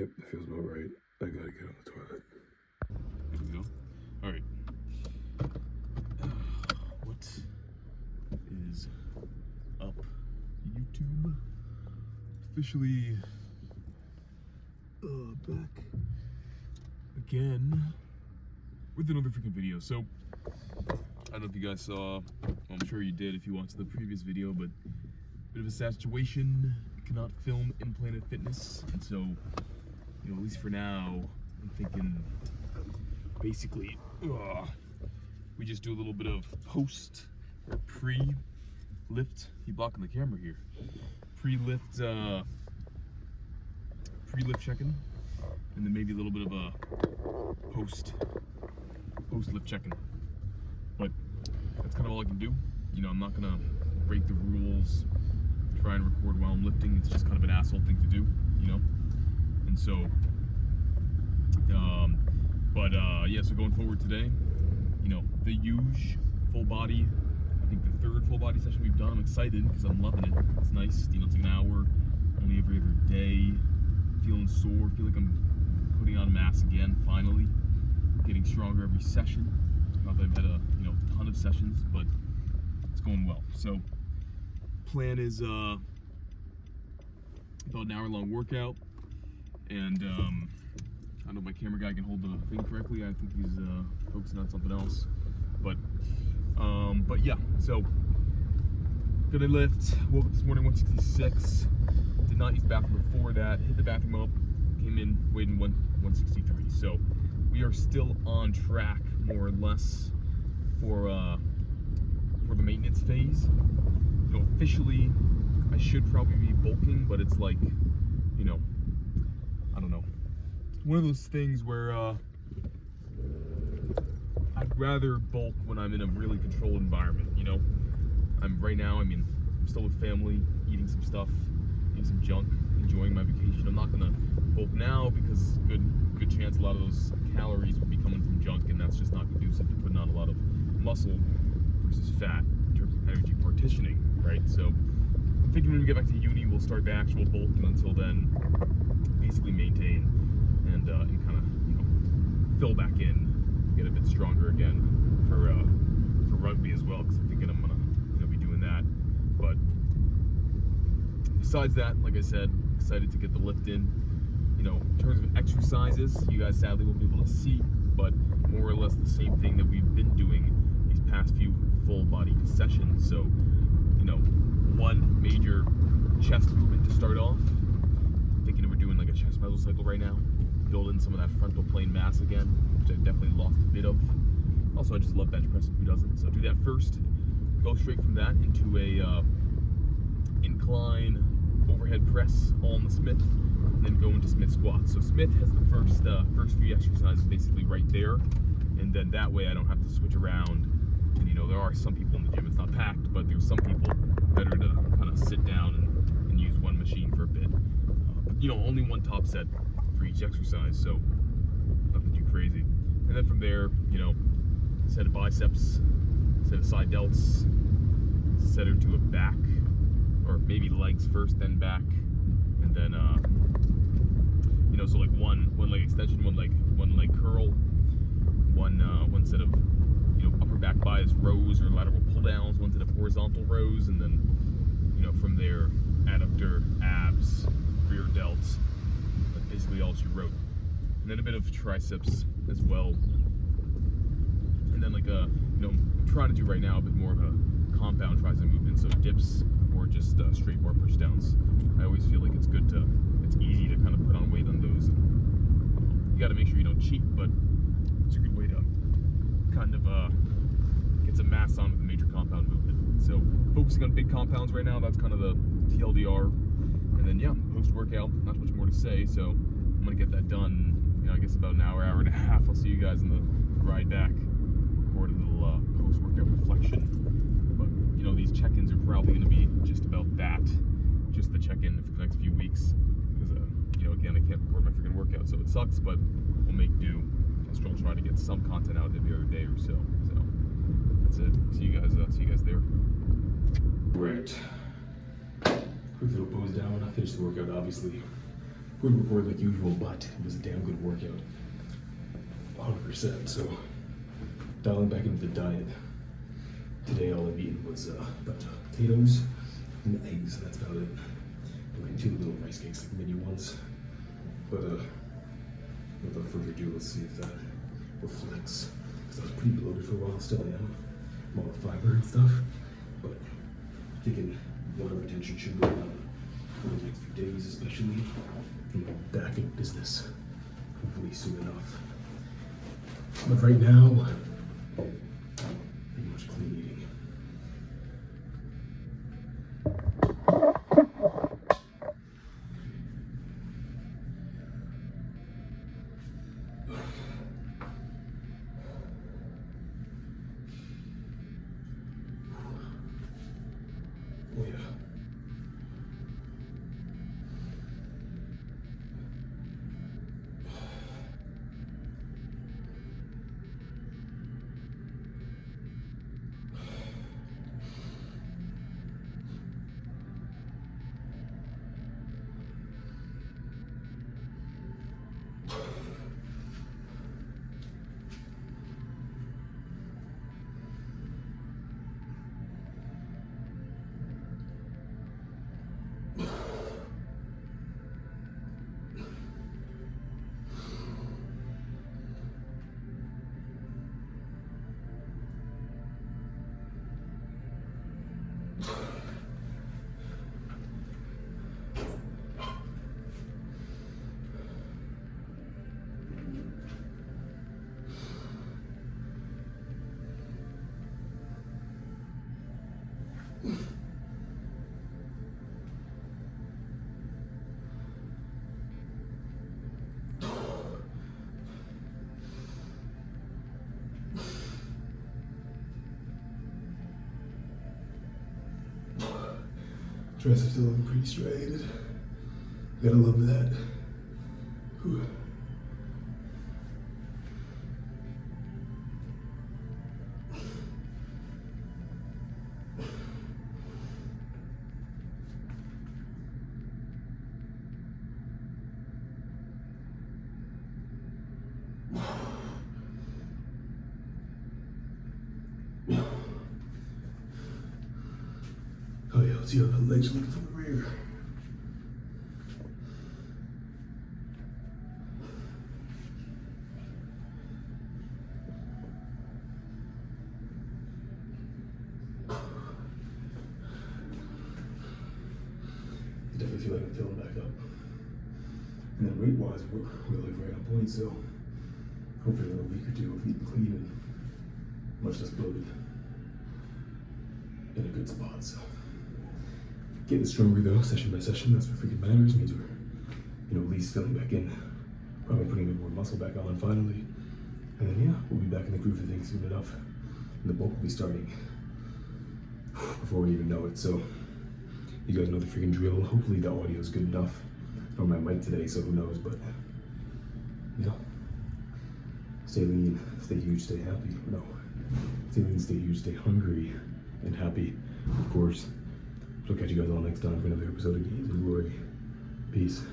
Yep, that feels about right. I gotta get on the toilet. There we go. Alright. What is up, YouTube? Officially back again with another freaking video. So, I don't know if you guys saw, well, I'm sure you did if you watched the previous video, but bit of a situation, cannot film in Planet Fitness, and so, at least for now, I'm thinking basically we just do a little bit of post or pre-lift. You blocking the camera here. Pre-lift check-in, and then maybe a little bit of a post-lift check-in. But that's kind of all I can do. I'm not gonna break the rules, try and record while I'm lifting. It's just kind of an asshole thing to do, And so, yeah, so going forward today, the huge full body, I think the third full body session we've done. I'm excited because I'm loving it. It's nice, it's like an hour, only every other day, feeling sore, feel like I'm putting on mass again, finally, getting stronger every session. Not that I've had a ton of sessions, but it's going well. So, plan is about an hour-long workout, and I don't know if my camera guy can hold the thing correctly. I think he's focusing on something else, but yeah. So gonna lift. Woke up this morning 166. Did not use the bathroom before that. Hit the bathroom up. Came in weighing 163. So we are still on track, more or less, for the maintenance phase. Officially, I should probably be bulking, but it's like, I don't know. It's one of those things where I'd rather bulk when I'm in a really controlled environment. I'm still with family, eating some stuff, eating some junk, enjoying my vacation. I'm not gonna bulk now because good chance a lot of those calories will be coming from junk, and that's just not conducive to putting on a lot of muscle versus fat in terms of energy partitioning, right? So I'm thinking when we get back to uni, we'll start the actual bulk, and until then, basically maintain and kind of fill back in, get a bit stronger again for rugby as well, because I'm thinking I'm gonna be doing that. But besides that, like I said, excited to get the lift in. In terms of exercises, you guys sadly won't be able to see, but more or less the same thing that we've been doing these past few full body sessions. So, one major chest movement to start off. I'm thinking we're doing like a chest mesocycle right now, building some of that frontal plane mass again, which I definitely lost a bit of. Also, I just love bench pressing, who doesn't? So do that first, go straight from that into a incline overhead press all in the Smith, and then go into Smith squats. So Smith has the first few exercises basically right there, and then that way I don't have to switch around. And there are some people in the gym, it's not packed, but there's some people better to kind of sit down and use one machine for a bit. But only one top set for each exercise, so nothing too crazy. And then from there, set of biceps, set of side delts, set or two of back, or maybe legs first, then back, and then so like one leg extension, one leg curl, one set of upper back bias rows or lateral pull downs, one set of horizontal rows, and then from there adductor, abs, rear delts. That's basically all she wrote. And then a bit of triceps as well. And then I'm trying to do right now a bit more of a compound tricep movement, so dips or just straight bar push downs. I always feel like it's easy to kind of put on weight on those. You got to make sure you don't cheat, but it's a good way to kind of get some mass on with the major compound movement. So focusing on big compounds right now, that's kind of the TLDR. And then yeah, post-workout, not much more to say, so I'm gonna get that done, I guess about an hour and a half. I'll see you guys in the ride back, record a little post-workout reflection. But these check-ins are probably gonna be just about that, just the check-in for the next few weeks, because again, I can't record my freaking workout, so it sucks, but we'll make do. I'll still try to get some content out every other day or so. So that's it. See you guys there. Right. Quick little pose down when I finish the workout, obviously. Couldn't record like usual, but it was a damn good workout. 100%. So dialing back into the diet. Today all I've eaten was potatoes and eggs, and that's about it. And 2 little rice cakes, like mini ones. But without further ado, let's see if that reflects. Because I was pretty bloated for a while, still am. I'm all fiber and stuff. But thinking water retention should go down for the next few days, especially. And we're back in business, hopefully soon enough. But right now, pretty much clean eating. Oh yeah. Dress is still looking pretty striated. Gotta love that. Whew. Oh yeah, let's see how the legs look from the rear. I definitely feel like I'm filling back up. And then weight-wise, we're like right on point, so hopefully in a week or two of eating clean and much less bloated. In a good spot, so. Getting stronger though, session by session, that's what freaking matters. It means we're, at least filling back in. Probably putting a bit more muscle back on finally. And then yeah, we'll be back in the groove of things soon enough. And the bulk will be starting before we even know it. So you guys know the freaking drill. Hopefully the audio is good enough. I don't have my mic today, so who knows, but stay lean, stay huge, stay happy. No. Stay lean, stay huge, stay hungry and happy, of course. So I'll catch you guys all next time for another episode of Gains and Glory. Peace.